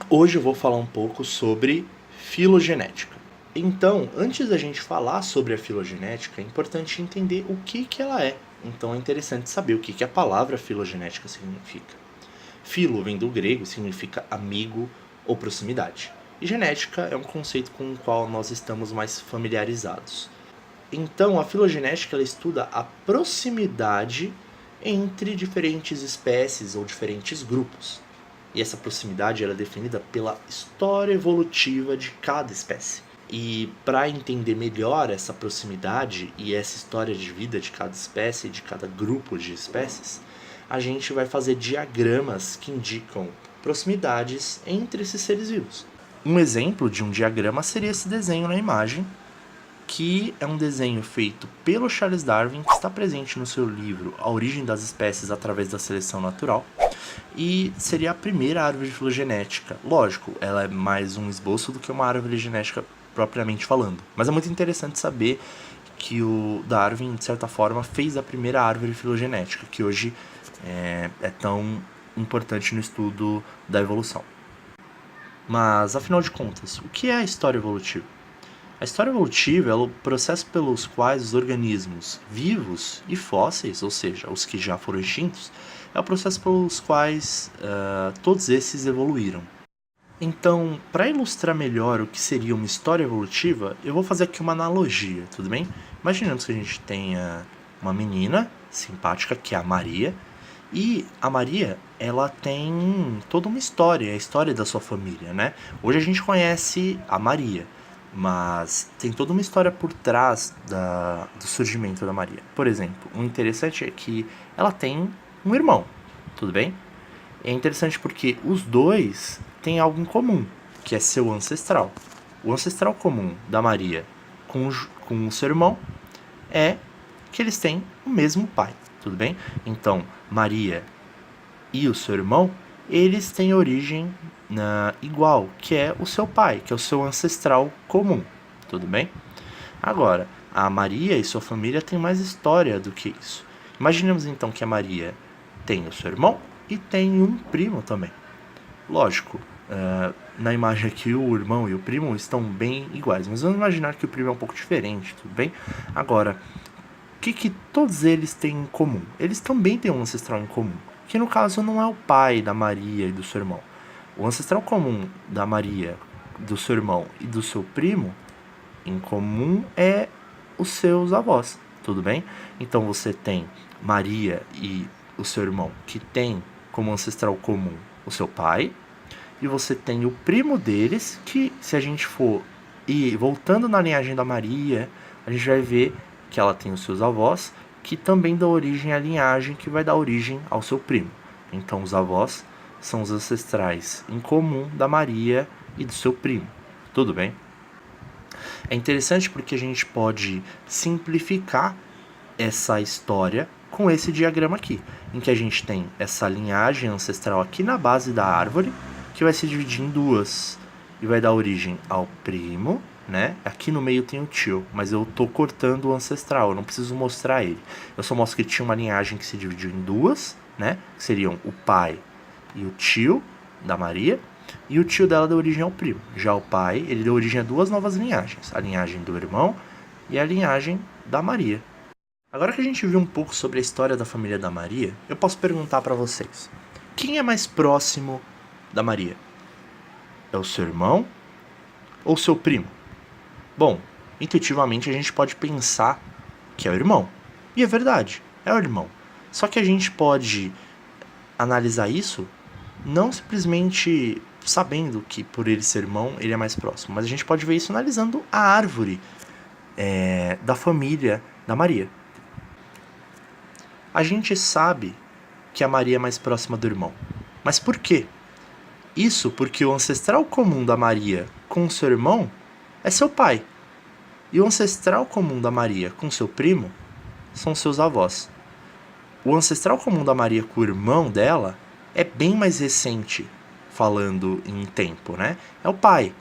Hoje eu vou falar um pouco sobre filogenética. Então, antes da gente falar sobre a filogenética, é importante entender o que ela é. Então é interessante saber o que a palavra filogenética significa. Filo vem do grego e significa amigo ou proximidade. E genética é um conceito com o qual nós estamos mais familiarizados. Então, a filogenética ela estuda a proximidade entre diferentes espécies ou diferentes grupos. E essa proximidade ela é definida pela história evolutiva de cada espécie. E para entender melhor essa proximidade e essa história de vida de cada espécie, de cada grupo de espécies, a gente vai fazer diagramas que indicam proximidades entre esses seres vivos. Um exemplo de um diagrama seria esse desenho na imagem, que é um desenho feito pelo Charles Darwin, que está presente no seu livro A Origem das Espécies através da Seleção Natural, e seria a primeira árvore filogenética. Lógico, ela é mais um esboço do que uma árvore genética propriamente falando, mas é muito interessante saber que o Darwin, de certa forma, fez a primeira árvore filogenética, que hoje é tão importante no estudo da evolução. Mas, afinal de contas, o que é a história evolutiva? A história evolutiva é o processo pelos quais os organismos vivos e fósseis, ou seja, os que já foram extintos, é o processo pelos quais todos esses evoluíram. Então, para ilustrar melhor o que seria uma história evolutiva, eu vou fazer aqui uma analogia, tudo bem? Imaginemos que a gente tenha uma menina simpática, que é a Maria, e a Maria, ela tem toda uma história, a história da sua família, né? Hoje a gente conhece a Maria, mas tem toda uma história por trás do surgimento da Maria. Por exemplo, o interessante é que ela tem um irmão, tudo bem? É interessante porque os dois têm algo em comum, que é seu ancestral. O ancestral comum da Maria com o seu irmão é que eles têm o mesmo pai, tudo bem? Então, Maria e o seu irmão, eles têm origem igual, que é o seu pai, que é o seu ancestral comum, tudo bem? Agora, a Maria e sua família têm mais história do que isso. Imaginemos então que a Maria tem o seu irmão e tem um primo também. Lógico, na imagem aqui o irmão e o primo estão bem iguais, mas vamos imaginar que o primo é um pouco diferente, tudo bem? Agora, o que todos eles têm em comum? Eles também têm um ancestral em comum, que no caso não é o pai da Maria e do seu irmão. O ancestral comum da Maria, do seu irmão e do seu primo, em comum é os seus avós, tudo bem? Então você tem Maria e o seu irmão, que tem como ancestral comum o seu pai, e você tem o primo deles, que se a gente for ir voltando na linhagem da Maria, a gente vai ver que ela tem os seus avós, que também dão origem à linhagem que vai dar origem ao seu primo. Então os avós são os ancestrais em comum da Maria e do seu primo, tudo bem? É interessante porque a gente pode simplificar essa história com esse diagrama aqui, em que a gente tem essa linhagem ancestral aqui na base da árvore, que vai se dividir em duas e vai dar origem ao primo, né? Aqui no meio tem o tio, mas eu tô cortando o ancestral, eu não preciso mostrar ele. Eu só mostro que tinha uma linhagem que se dividiu em duas, né? Que seriam o pai e o tio da Maria, e o tio dela deu origem ao primo. Já o pai, ele deu origem a duas novas linhagens, a linhagem do irmão e a linhagem da Maria. Agora que a gente viu um pouco sobre a história da família da Maria, eu posso perguntar para vocês: quem é mais próximo da Maria? É o seu irmão ou o seu primo? Bom, intuitivamente a gente pode pensar que é o irmão. E é verdade, é o irmão. Só que a gente pode analisar isso não simplesmente sabendo que por ele ser irmão, ele é mais próximo, mas a gente pode ver isso analisando a árvore da família da Maria. A gente sabe que a Maria é mais próxima do irmão. Mas por quê? Isso porque o ancestral comum da Maria com seu irmão é seu pai. E o ancestral comum da Maria com seu primo são seus avós. O ancestral comum da Maria com o irmão dela é bem mais recente, falando em tempo, né? É o pai.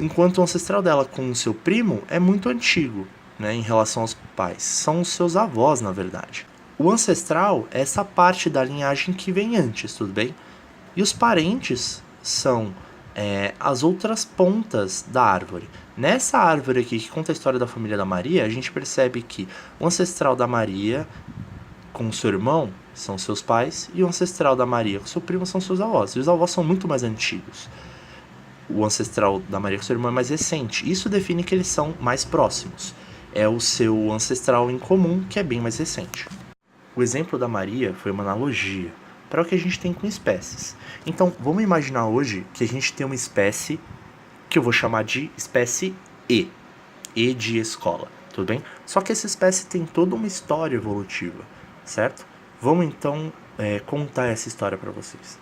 Enquanto o ancestral dela com o seu primo é muito antigo, né, em relação aos pais. São os seus avós, na verdade. O ancestral é essa parte da linhagem que vem antes, tudo bem? E os parentes são as outras pontas da árvore. Nessa árvore aqui que conta a história da família da Maria, a gente percebe que o ancestral da Maria com o seu irmão são seus pais, e o ancestral da Maria com seu primo são seus avós. E os avós são muito mais antigos. O ancestral da Maria com seu irmão é mais recente. Isso define que eles são mais próximos. É o seu ancestral em comum que é bem mais recente. O exemplo da Maria foi uma analogia para o que a gente tem com espécies. Então, vamos imaginar hoje que a gente tem uma espécie que eu vou chamar de espécie E. E de escola, tudo bem? Só que essa espécie tem toda uma história evolutiva, certo? Vamos então contar essa história para vocês.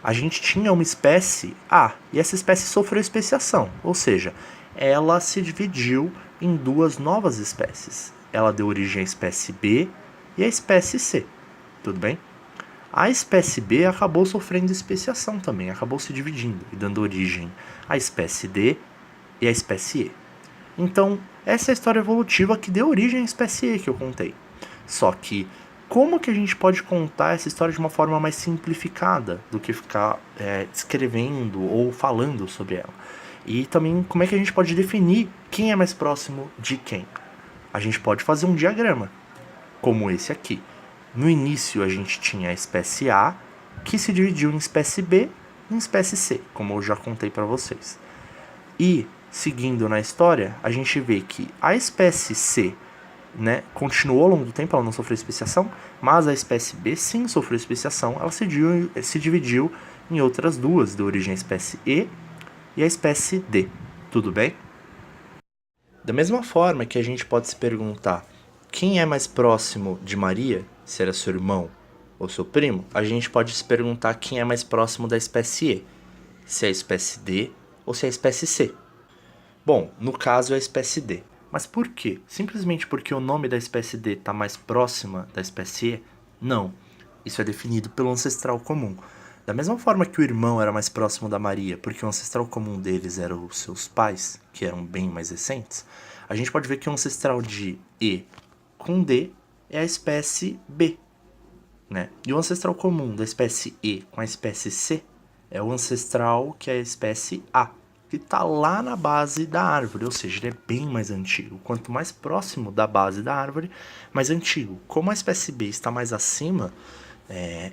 A gente tinha uma espécie A, e essa espécie sofreu especiação, ou seja, ela se dividiu em duas novas espécies. Ela deu origem à espécie B e à espécie C, tudo bem? A espécie B acabou sofrendo especiação também, acabou se dividindo e dando origem à espécie D e à espécie E. Então, essa é a história evolutiva que deu origem à espécie E que eu contei. Só que, como que a gente pode contar essa história de uma forma mais simplificada do que ficar escrevendo ou falando sobre ela? E também, como é que a gente pode definir quem é mais próximo de quem? A gente pode fazer um diagrama, como esse aqui. No início, a gente tinha a espécie A, que se dividiu em espécie B e em espécie C, como eu já contei para vocês. E, seguindo na história, a gente vê que a espécie C, né, continuou ao longo do tempo, ela não sofreu especiação, mas a espécie B sim sofreu especiação, ela se dividiu em outras duas, de origem à espécie E e a espécie D. Tudo bem? Da mesma forma que a gente pode se perguntar quem é mais próximo de Maria, se era seu irmão ou seu primo, a gente pode se perguntar quem é mais próximo da espécie E, se é a espécie D ou se é a espécie C. Bom, no caso é a espécie D. Mas por quê? Simplesmente porque o nome da espécie D está mais próxima da espécie E? Não. Isso é definido pelo ancestral comum. Da mesma forma que o irmão era mais próximo da Maria, porque o ancestral comum deles eram os seus pais, que eram bem mais recentes, a gente pode ver que o ancestral de E com D é a espécie B, né? E o ancestral comum da espécie E com a espécie C é o ancestral que é a espécie A, que está lá na base da árvore, ou seja, ele é bem mais antigo. Quanto mais próximo da base da árvore, mais antigo. Como a espécie B está mais acima,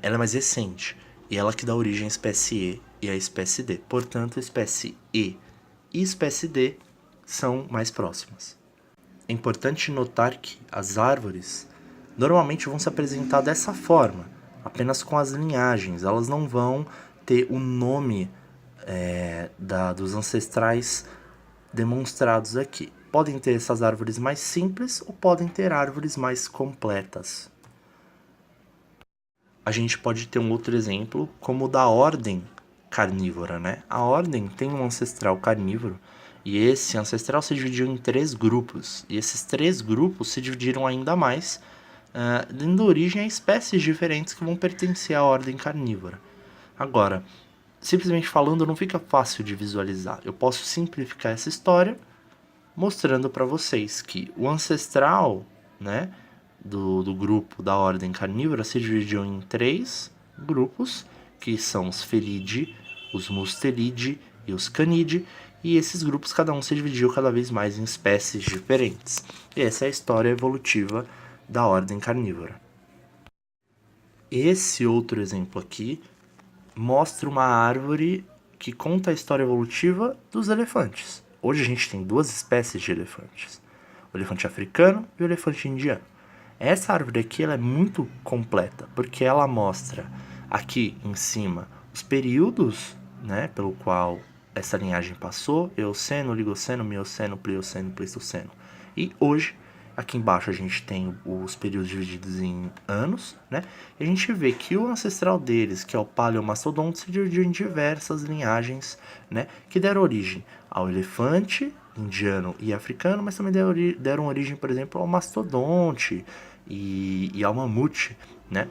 ela é mais recente, e ela que dá origem à espécie E e à espécie D. Portanto, a espécie E e a espécie D são mais próximas. É importante notar que as árvores normalmente vão se apresentar dessa forma, apenas com as linhagens. Elas não vão ter o nome dos ancestrais demonstrados aqui. Podem ter essas árvores mais simples ou podem ter árvores mais completas. A gente pode ter um outro exemplo, como o da ordem carnívora, né? A ordem tem um ancestral carnívoro e esse ancestral se dividiu em 3 grupos. E esses 3 grupos se dividiram ainda mais, dando origem a espécies diferentes que vão pertencer à ordem carnívora. Agora, simplesmente falando, não fica fácil de visualizar. Eu posso simplificar essa história mostrando para vocês que o ancestral, né, do grupo da ordem carnívora se dividiu em 3 grupos, que são os Felidae, os Mustelidae e os Canidae, e esses grupos cada um se dividiu cada vez mais em espécies diferentes. E essa é a história evolutiva da ordem carnívora. Esse outro exemplo aqui mostra uma árvore que conta a história evolutiva dos elefantes. Hoje a gente tem 2 espécies de elefantes, o elefante africano e o elefante indiano. Essa árvore aqui ela é muito completa, porque ela mostra aqui em cima os períodos, né, pelo qual essa linhagem passou: Eoceno, Oligoceno, Mioceno, Plioceno e Pleistoceno. E hoje, aqui embaixo a gente tem os períodos divididos em anos, né? E a gente vê que o ancestral deles, que é o Paleomastodonte, se dividiu em diversas linhagens, né, que deram origem ao elefante indiano e africano, mas também deram origem, por exemplo, ao mastodonte e ao mamute, né?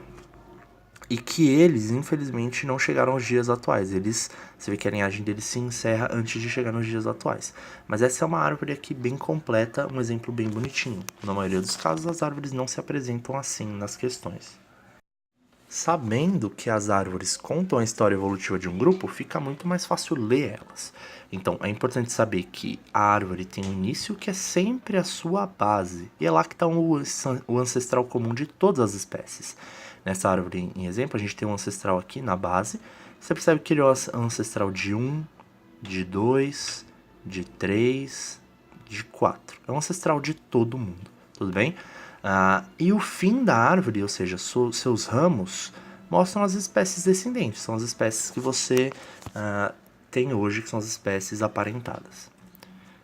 E que eles, infelizmente, não chegaram aos dias atuais. Você vê que a linhagem deles se encerra antes de chegar nos dias atuais. Mas essa é uma árvore aqui bem completa, um exemplo bem bonitinho. Na maioria dos casos, as árvores não se apresentam assim nas questões. Sabendo que as árvores contam a história evolutiva de um grupo, fica muito mais fácil ler elas. Então, é importante saber que a árvore tem um início que é sempre a sua base, e é lá que está o ancestral comum de todas as espécies. Nessa árvore, em exemplo, a gente tem um ancestral aqui na base. Você percebe que ele é o ancestral de 1, de 2, de 3, de 4. É um ancestral de todo mundo, tudo bem? E o fim da árvore, ou seja, seus ramos, mostram as espécies descendentes. São as espécies que você tem hoje, que são as espécies aparentadas.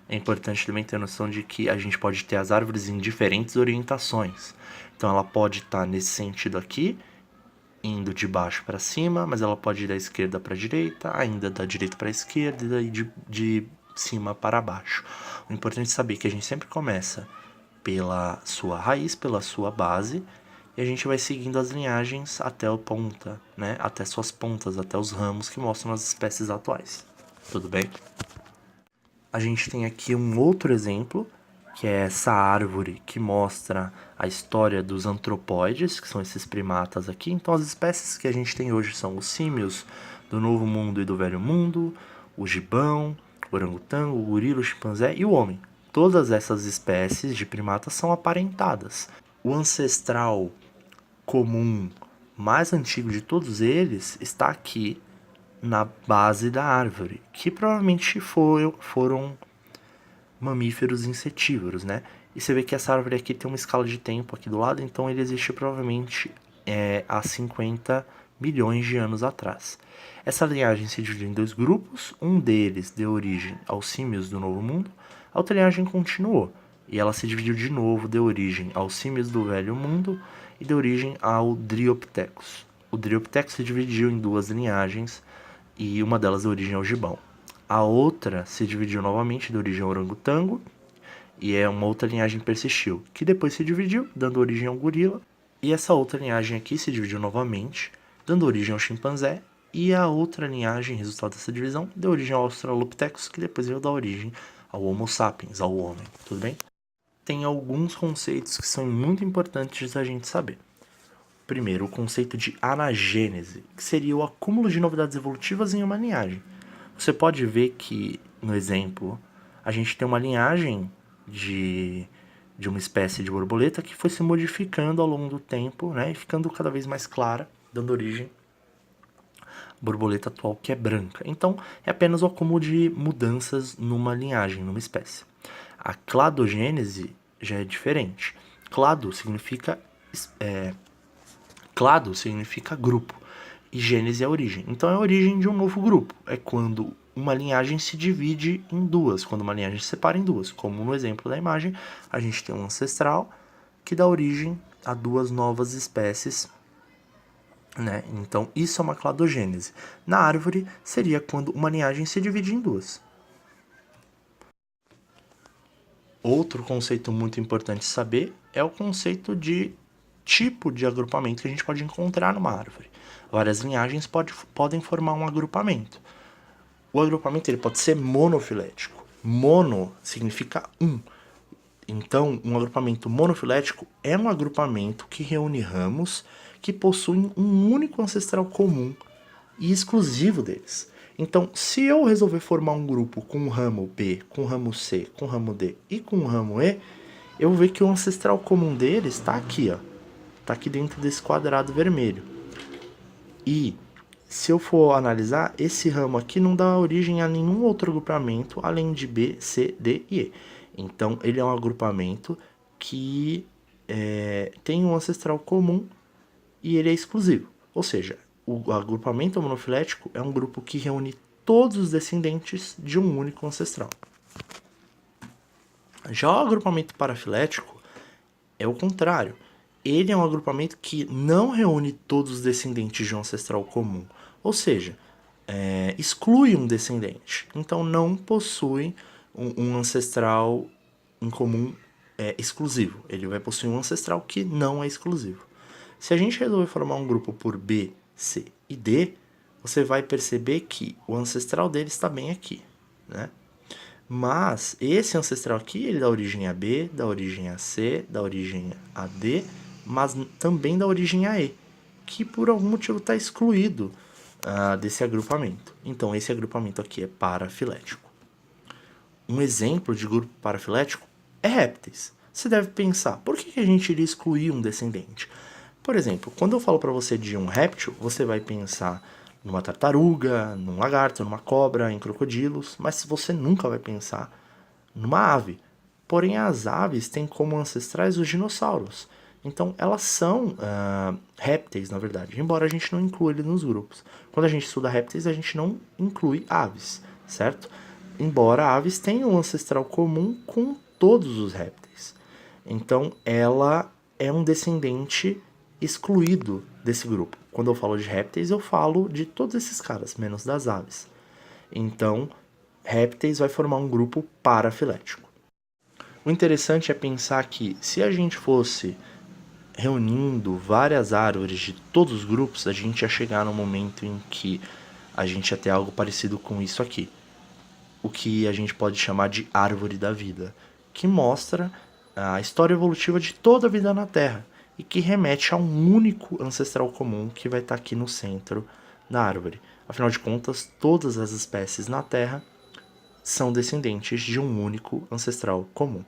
É importante também ter noção de que a gente pode ter as árvores em diferentes orientações. Então ela pode estar nesse sentido aqui, indo de baixo para cima, mas ela pode ir da esquerda para a direita, ainda da direita para a esquerda e daí de cima para baixo. O importante é saber que a gente sempre começa pela sua raiz, pela sua base, e a gente vai seguindo as linhagens até a ponta, né? Até suas pontas, até os ramos que mostram as espécies atuais. Tudo bem? A gente tem aqui um outro exemplo, que é essa árvore que mostra a história dos antropóides, que são esses primatas aqui. Então as espécies que a gente tem hoje são os símios do Novo Mundo e do Velho Mundo, o gibão, o orangotango, o gorila, o chimpanzé e o homem. Todas essas espécies de primatas são aparentadas. O ancestral comum mais antigo de todos eles está aqui na base da árvore, que provavelmente foram mamíferos insetívoros, né? E você vê que essa árvore aqui tem uma escala de tempo aqui do lado, então ele existe provavelmente há 50 milhões de anos atrás. Essa linhagem se dividiu em dois grupos, um deles deu origem aos símios do Novo Mundo, a outra linhagem continuou, e ela se dividiu de novo, deu origem aos símios do Velho Mundo e deu origem ao Dryopithecus. O Dryopithecus se dividiu em duas linhagens, e uma delas deu origem ao gibão. A outra se dividiu novamente, deu origem ao orangotango, e uma outra linhagem persistiu, que depois se dividiu, dando origem ao gorila, e essa outra linhagem aqui se dividiu novamente, dando origem ao chimpanzé, e a outra linhagem, resultado dessa divisão, deu origem ao Australopithecus, que depois veio dar origem ao Homo sapiens, ao homem, tudo bem? Tem alguns conceitos que são muito importantes da gente saber. Primeiro, o conceito de anagênese, que seria o acúmulo de novidades evolutivas em uma linhagem. Você pode ver que, no exemplo, a gente tem uma linhagem de uma espécie de borboleta que foi se modificando ao longo do tempo, né, e ficando cada vez mais clara, dando origem à borboleta atual, que é branca. Então, é apenas o acúmulo de mudanças numa linhagem, numa espécie. A cladogênese já é diferente. Clado significa grupo e gênese é a origem. Então é a origem de um novo grupo. É quando uma linhagem se divide em duas, quando uma linhagem se separa em duas. Como no exemplo da imagem, a gente tem um ancestral que dá origem a duas novas espécies, né? Então isso é uma cladogênese. Na árvore seria quando uma linhagem se divide em duas. Outro conceito muito importante saber é o conceito de tipo de agrupamento que a gente pode encontrar numa árvore. Várias linhagens podem formar um agrupamento. O agrupamento ele pode ser monofilético. Mono significa um. Então, um agrupamento monofilético é um agrupamento que reúne ramos que possuem um único ancestral comum e exclusivo deles. Então, se eu resolver formar um grupo com o ramo B, com o ramo C, com o ramo D e com o ramo E, eu vou ver que o ancestral comum deles está aqui, ó. Está aqui dentro desse quadrado vermelho. E se eu for analisar, esse ramo aqui não dá origem a nenhum outro agrupamento além de B, C, D e E. Então, ele é um agrupamento que tem um ancestral comum e ele é exclusivo. Ou seja, o agrupamento monofilético é um grupo que reúne todos os descendentes de um único ancestral. Já o agrupamento parafilético é o contrário. Ele é um agrupamento que não reúne todos os descendentes de um ancestral comum. Ou seja, exclui um descendente. Então não possui um ancestral em comum exclusivo. Ele vai possuir um ancestral que não é exclusivo. Se a gente resolver formar um grupo por B, C e D, você vai perceber que o ancestral dele está bem aqui, né? Mas esse ancestral aqui, ele dá origem a B, dá origem a C, dá origem a D, mas também dá origem a E. que por algum motivo está excluído desse agrupamento. Então, esse agrupamento aqui é parafilético. Um exemplo de grupo parafilético é répteis. Você deve pensar, por que a gente iria excluir um descendente? Por exemplo, quando eu falo para você de um réptil, você vai pensar numa tartaruga, num lagarto, numa cobra, em crocodilos, mas você nunca vai pensar numa ave. Porém, as aves têm como ancestrais os dinossauros. Então, elas são répteis, na verdade, embora a gente não inclua eles nos grupos. Quando a gente estuda répteis, a gente não inclui aves, certo? Embora aves tenham um ancestral comum com todos os répteis. Então, ela é um descendente excluído desse grupo. Quando eu falo de répteis, eu falo de todos esses caras, menos das aves. Então, répteis vai formar um grupo parafilético. O interessante é pensar que se a gente fosse reunindo várias árvores de todos os grupos, a gente ia chegar no momento em que a gente ia ter algo parecido com isso aqui. O que a gente pode chamar de árvore da vida, que mostra a história evolutiva de toda a vida na Terra e que remete a um único ancestral comum que vai estar aqui no centro da árvore. Afinal de contas, todas as espécies na Terra são descendentes de um único ancestral comum.